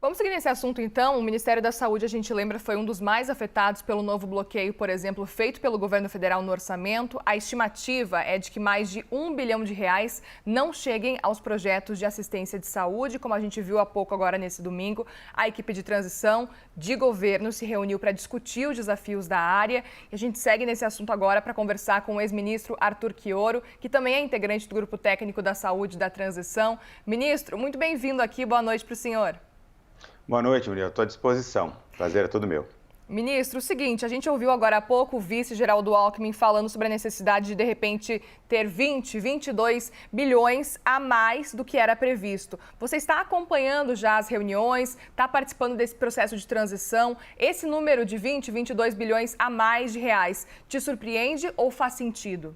Vamos seguir nesse assunto, então. O Ministério da Saúde, a gente lembra, foi um dos mais afetados pelo novo bloqueio, por exemplo, feito pelo governo federal no orçamento. A estimativa é de que mais de R$ 1 bilhão não cheguem aos projetos de assistência de saúde. Como a gente viu há pouco agora nesse domingo, a equipe de transição de governo se reuniu para discutir os desafios da área. E a gente segue nesse assunto agora para conversar com o ex-ministro Arthur Quioro, que também é integrante do Grupo Técnico da Saúde da Transição. Ministro, muito bem-vindo aqui. Boa noite para o senhor. Boa noite, Muriel. Estou à disposição. Prazer é todo meu. Ministro, o seguinte, a gente ouviu agora há pouco o vice Geraldo Alckmin falando sobre a necessidade de repente, ter 22 bilhões a mais do que era previsto. Você está acompanhando já as reuniões, está participando desse processo de transição. Esse número de 22 bilhões a mais de reais te surpreende ou faz sentido?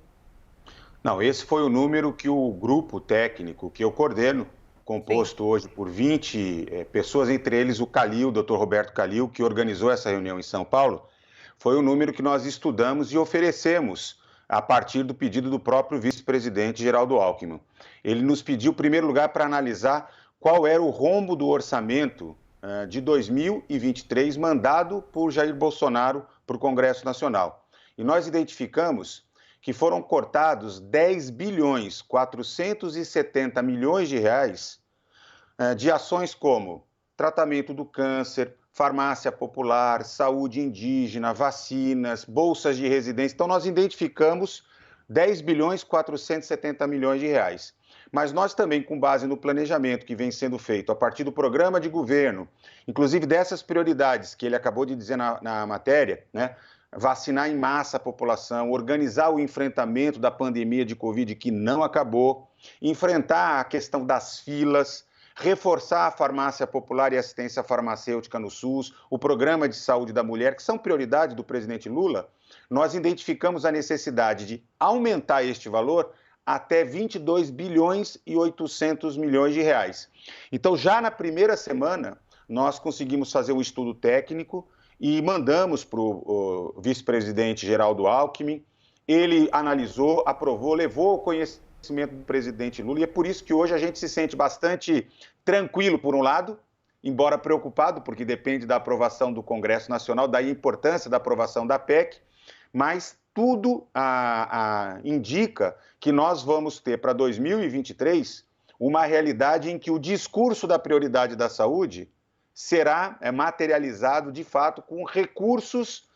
Não, esse foi o número que o grupo técnico que eu coordeno, composto hoje por 20 pessoas, entre eles o Calil, o Dr. Roberto Calil, que organizou essa reunião em São Paulo, foi o número que nós estudamos e oferecemos a partir do pedido do próprio vice-presidente Geraldo Alckmin. Ele nos pediu, em primeiro lugar, para analisar qual era o rombo do orçamento de 2023 mandado por Jair Bolsonaro para o Congresso Nacional. E nós identificamos que foram cortados 10 bilhões 470 milhões de reais de ações como tratamento do câncer, farmácia popular, saúde indígena, vacinas, bolsas de residência. Então, nós identificamos 10 bilhões 470 milhões de reais. Mas nós também, com base no planejamento que vem sendo feito a partir do programa de governo, inclusive dessas prioridades que ele acabou de dizer na matéria, né? Vacinar em massa a população, organizar o enfrentamento da pandemia de Covid que não acabou, enfrentar a questão das filas, reforçar a farmácia popular e assistência farmacêutica no SUS, o programa de saúde da mulher, que são prioridades do presidente Lula. Nós identificamos a necessidade de aumentar este valor até 22 bilhões e 800 milhões de reais. Então, já na primeira semana, nós conseguimos fazer um estudo técnico e mandamos para o vice-presidente Geraldo Alckmin. Ele analisou, aprovou, levou ao conhecimento do presidente Lula, e é por isso que hoje a gente se sente bastante tranquilo, por um lado, embora preocupado, porque depende da aprovação do Congresso Nacional, daí a importância da aprovação da PEC, mas tudo indica que nós vamos ter para 2023 uma realidade em que o discurso da prioridade da saúde será materializado, de fato, com recursos,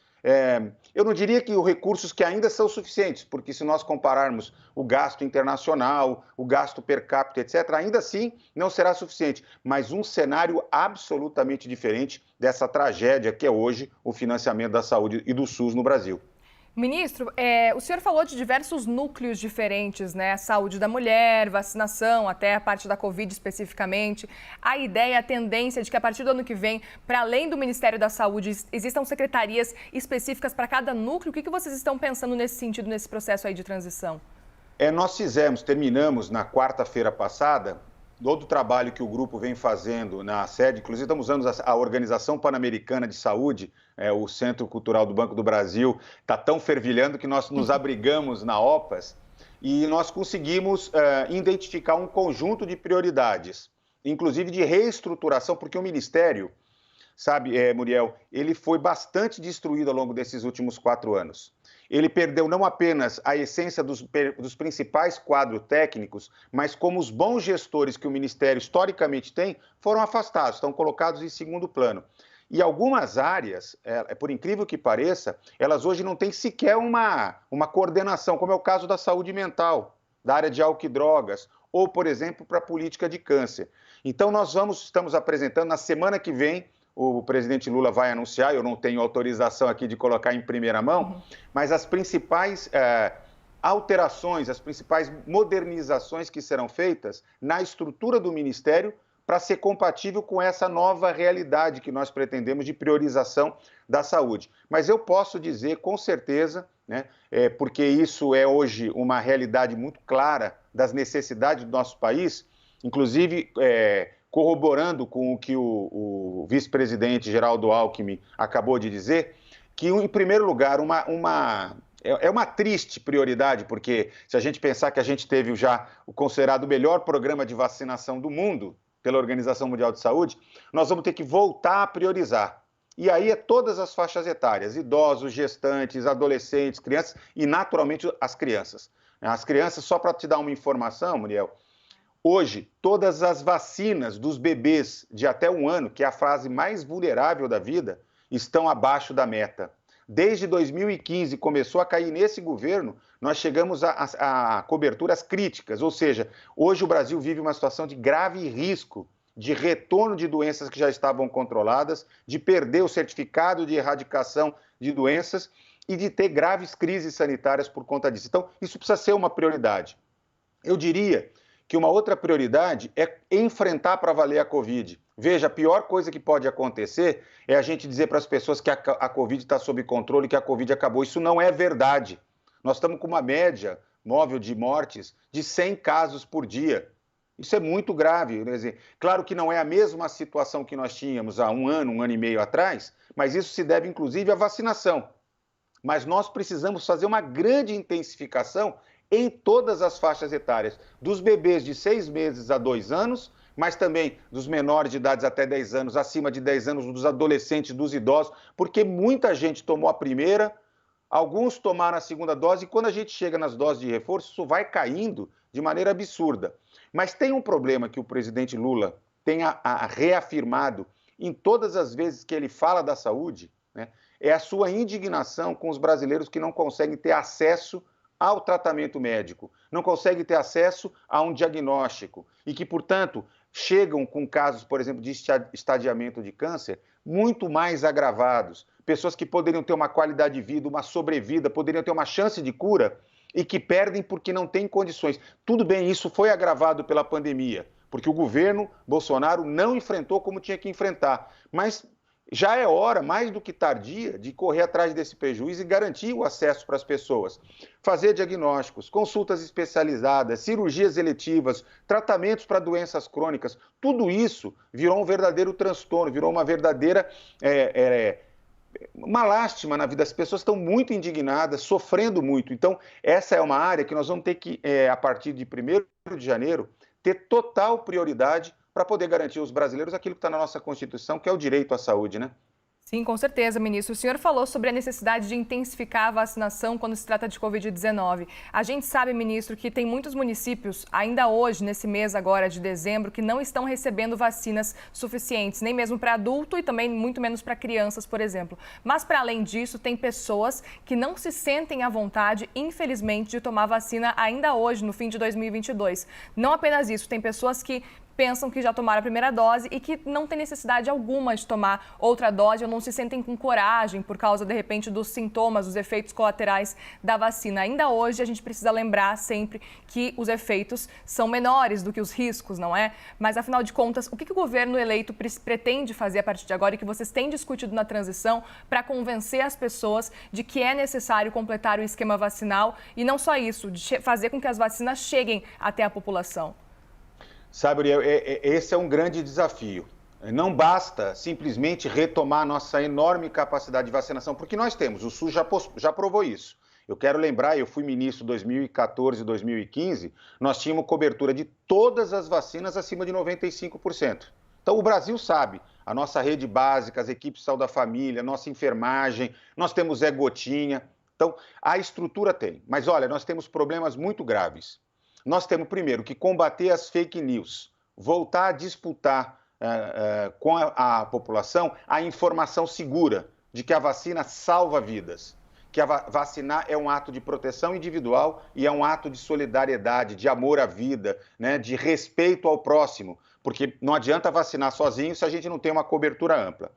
eu não diria que os recursos que ainda são suficientes, porque se nós compararmos o gasto internacional, o gasto per capita, etc., ainda assim não será suficiente, mas um cenário absolutamente diferente dessa tragédia que é hoje o financiamento da saúde e do SUS no Brasil. Ministro, o senhor falou de diversos núcleos diferentes, né? Saúde da mulher, vacinação, até a parte da Covid especificamente. A ideia, a tendência de que a partir do ano que vem, para além do Ministério da Saúde, existam secretarias específicas para cada núcleo. O que vocês estão pensando nesse sentido, nesse processo aí de transição? Nós terminamos na quarta-feira passada, todo o trabalho que o grupo vem fazendo na sede, inclusive estamos usando a Organização Pan-Americana de Saúde, o Centro Cultural do Banco do Brasil, está tão fervilhando que nós nos abrigamos na OPAS e nós conseguimos identificar um conjunto de prioridades, inclusive de reestruturação, porque o Ministério, sabe, Muriel, ele foi bastante destruído ao longo desses últimos 4 anos. Ele perdeu não apenas a essência dos principais quadros técnicos, mas como os bons gestores que o Ministério historicamente tem, foram afastados, estão colocados em segundo plano. E algumas áreas, por incrível que pareça, elas hoje não têm sequer uma coordenação, como é o caso da saúde mental, da área de álcool e drogas, ou, por exemplo, para a política de câncer. Então, estamos apresentando, na semana que vem, o presidente Lula vai anunciar, eu não tenho autorização aqui de colocar em primeira mão, mas as principais alterações, as principais modernizações que serão feitas na estrutura do Ministério para ser compatível com essa nova realidade que nós pretendemos de priorização da saúde. Mas eu posso dizer com certeza, né, porque isso é hoje uma realidade muito clara das necessidades do nosso país, inclusive corroborando com o que o vice-presidente Geraldo Alckmin acabou de dizer, que, em primeiro lugar, é uma triste prioridade, porque se a gente pensar que a gente teve já o considerado melhor programa de vacinação do mundo, pela Organização Mundial de Saúde, nós vamos ter que voltar a priorizar. E aí é todas as faixas etárias, idosos, gestantes, adolescentes, crianças e, naturalmente, as crianças. As crianças, só para te dar uma informação, Muriel, hoje, todas as vacinas dos bebês de até 1 ano, que é a fase mais vulnerável da vida, estão abaixo da meta. Desde 2015, começou a cair nesse governo, nós chegamos a coberturas críticas, ou seja, hoje o Brasil vive uma situação de grave risco de retorno de doenças que já estavam controladas, de perder o certificado de erradicação de doenças e de ter graves crises sanitárias por conta disso. Então, isso precisa ser uma prioridade. Eu diria que uma outra prioridade é enfrentar para valer a Covid. Veja, a pior coisa que pode acontecer é a gente dizer para as pessoas que a Covid está sob controle, que a Covid acabou. Isso não é verdade. Nós estamos com uma média móvel de mortes de 100 casos por dia. Isso é muito grave. Claro que não é a mesma situação que nós tínhamos há 1 ano, 1 ano e meio atrás, mas isso se deve, inclusive, à vacinação. Mas nós precisamos fazer uma grande intensificação em todas as faixas etárias, dos bebês de 6 meses a 2 anos, mas também dos menores de idades até 10 anos, acima de 10 anos, dos adolescentes, dos idosos, porque muita gente tomou a primeira, alguns tomaram a segunda dose, e quando a gente chega nas doses de reforço, isso vai caindo de maneira absurda. Mas tem um problema que o presidente Lula tem reafirmado em todas as vezes que ele fala da saúde, né, é a sua indignação com os brasileiros que não conseguem ter acesso ao tratamento médico, não conseguem ter acesso a um diagnóstico e que, portanto, chegam com casos, por exemplo, de estadiamento de câncer muito mais agravados. Pessoas que poderiam ter uma qualidade de vida, uma sobrevida, poderiam ter uma chance de cura e que perdem porque não têm condições. Tudo bem, isso foi agravado pela pandemia, porque o governo Bolsonaro não enfrentou como tinha que enfrentar. Mas já é hora, mais do que tardia, de correr atrás desse prejuízo e garantir o acesso para as pessoas. Fazer diagnósticos, consultas especializadas, cirurgias eletivas, tratamentos para doenças crônicas, tudo isso virou um verdadeiro transtorno, virou uma verdadeira uma lástima na vida. As pessoas estão muito indignadas, sofrendo muito. Então, essa é uma área que nós vamos ter que, a partir de 1º de janeiro, ter total prioridade para poder garantir aos brasileiros aquilo que está na nossa Constituição, que é o direito à saúde, né? Sim, com certeza, ministro. O senhor falou sobre a necessidade de intensificar a vacinação quando se trata de Covid-19. A gente sabe, ministro, que tem muitos municípios, ainda hoje, nesse mês agora de dezembro, que não estão recebendo vacinas suficientes, nem mesmo para adulto e também muito menos para crianças, por exemplo. Mas, para além disso, tem pessoas que não se sentem à vontade, infelizmente, de tomar vacina ainda hoje, no fim de 2022. Não apenas isso, tem pessoas que pensam que já tomaram a primeira dose e que não tem necessidade alguma de tomar outra dose ou não se sentem com coragem por causa, de repente, dos sintomas, dos efeitos colaterais da vacina. Ainda hoje, a gente precisa lembrar sempre que os efeitos são menores do que os riscos, não é? Mas, afinal de contas, o que o governo eleito pretende fazer a partir de agora e que vocês têm discutido na transição para convencer as pessoas de que é necessário completar o esquema vacinal e não só isso, de fazer com que as vacinas cheguem até a população? Sabe, Uriel, esse é um grande desafio. Não basta simplesmente retomar nossa enorme capacidade de vacinação, porque nós temos, o SUS já provou isso. Eu quero lembrar, eu fui ministro em 2014 e 2015, nós tínhamos cobertura de todas as vacinas acima de 95%. Então, o Brasil sabe, a nossa rede básica, as equipes de saúde da família, nossa enfermagem, nós temos Zé Gotinha. Então, a estrutura tem. Mas, olha, nós temos problemas muito graves. Nós temos, primeiro, que combater as fake news, voltar a disputar com a população a informação segura de que a vacina salva vidas, que vacinar é um ato de proteção individual e é um ato de solidariedade, de amor à vida, né, de respeito ao próximo, porque não adianta vacinar sozinho se a gente não tem uma cobertura ampla.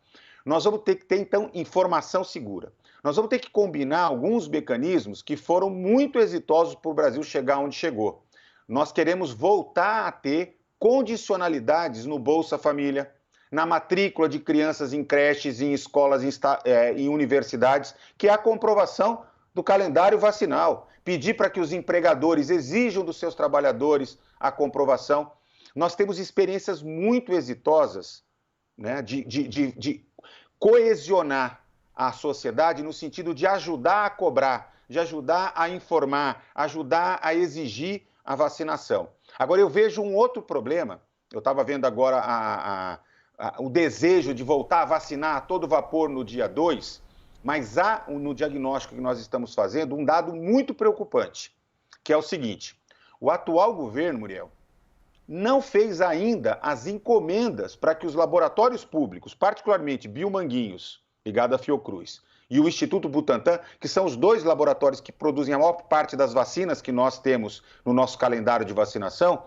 Nós vamos ter que ter, então, informação segura. Nós vamos ter que combinar alguns mecanismos que foram muito exitosos para o Brasil chegar onde chegou. Nós queremos voltar a ter condicionalidades no Bolsa Família, na matrícula de crianças em creches, em escolas, em universidades, que é a comprovação do calendário vacinal. Pedir para que os empregadores exijam dos seus trabalhadores a comprovação. Nós temos experiências muito exitosas, né, de coesionar a sociedade no sentido de ajudar a cobrar, de ajudar a informar, ajudar a exigir a vacinação. Agora, eu vejo um outro problema, Eu estava vendo agora o desejo de voltar a vacinar a todo vapor no dia 2, mas há no diagnóstico que nós estamos fazendo um dado muito preocupante, que é o seguinte: o atual governo, Muriel, não fez ainda as encomendas para que os laboratórios públicos, particularmente Biomanguinhos, ligado à Fiocruz, e o Instituto Butantan, que são os dois laboratórios que produzem a maior parte das vacinas que nós temos no nosso calendário de vacinação,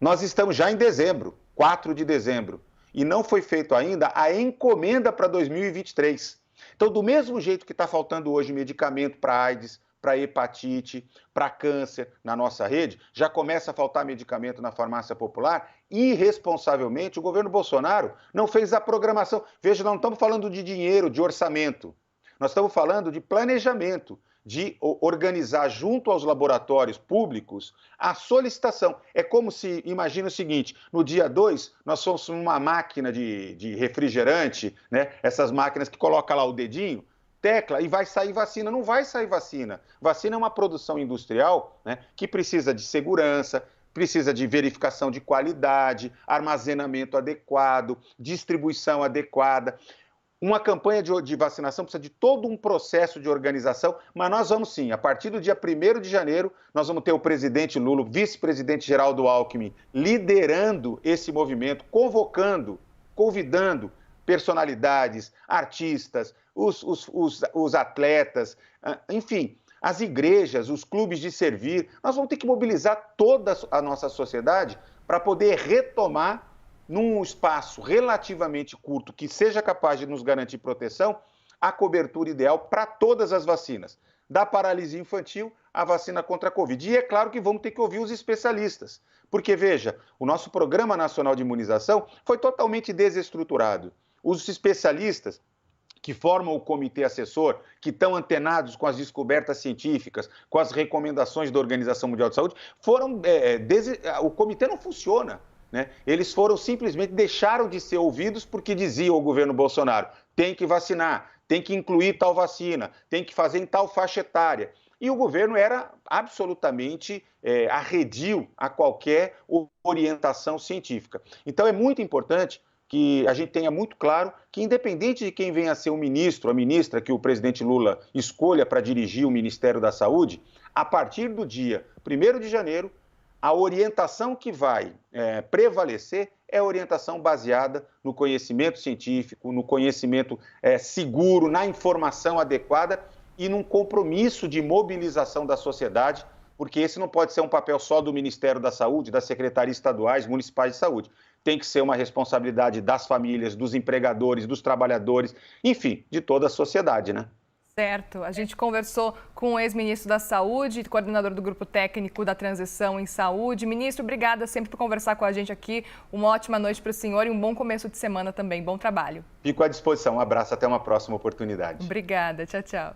nós estamos já em dezembro, 4 de dezembro, e não foi feito ainda a encomenda para 2023. Então, do mesmo jeito que está faltando hoje medicamento para AIDS, para hepatite, para câncer na nossa rede, já começa a faltar medicamento na farmácia popular. Irresponsavelmente, o governo Bolsonaro não fez a programação. Veja, nós não estamos falando de dinheiro, de orçamento. Nós estamos falando de planejamento, de organizar junto aos laboratórios públicos a solicitação. É como se, imagina o seguinte, no dia 2, nós somos uma máquina de refrigerante, né? Essas máquinas que colocam lá o dedinho, tecla e vai sair vacina. Não vai sair vacina. Vacina é uma produção industrial, né, que precisa de segurança, precisa de verificação de qualidade, armazenamento adequado, distribuição adequada. Uma campanha de vacinação precisa de todo um processo de organização, mas nós vamos sim, a partir do dia 1º de janeiro, nós vamos ter o presidente Lula, o vice-presidente Geraldo Alckmin, liderando esse movimento, convidando personalidades, artistas, os atletas, enfim, as igrejas, os clubes de servir. Nós vamos ter que mobilizar toda a nossa sociedade para poder retomar, num espaço relativamente curto, que seja capaz de nos garantir proteção, a cobertura ideal para todas as vacinas. Da paralisia infantil à vacina contra a Covid. E é claro que vamos ter que ouvir os especialistas. Porque, veja, o nosso Programa Nacional de Imunização foi totalmente desestruturado. Os especialistas que formam o comitê assessor, que estão antenados com as descobertas científicas, com as recomendações da Organização Mundial de Saúde, o comitê não funciona. Né? Eles simplesmente deixaram de ser ouvidos porque dizia o governo Bolsonaro: tem que vacinar, tem que incluir tal vacina, tem que fazer em tal faixa etária. E o governo era absolutamente arredio a qualquer orientação científica. Então é muito importante que a gente tenha muito claro que, independente de quem venha a ser o ministro, a ministra que o presidente Lula escolha para dirigir o Ministério da Saúde, a partir do dia 1º de janeiro, a orientação que vai prevalecer é a orientação baseada no conhecimento científico, no conhecimento seguro, na informação adequada e num compromisso de mobilização da sociedade, porque esse não pode ser um papel só do Ministério da Saúde, das secretarias estaduais, municipais de saúde. Tem que ser uma responsabilidade das famílias, dos empregadores, dos trabalhadores, enfim, de toda a sociedade, né? Certo. A gente conversou com o ex-ministro da Saúde, coordenador do Grupo Técnico da Transição em Saúde. Ministro, obrigada sempre por conversar com a gente aqui. Uma ótima noite para o senhor e um bom começo de semana também. Bom trabalho. Fico à disposição. Um abraço, até uma próxima oportunidade. Obrigada. Tchau, tchau.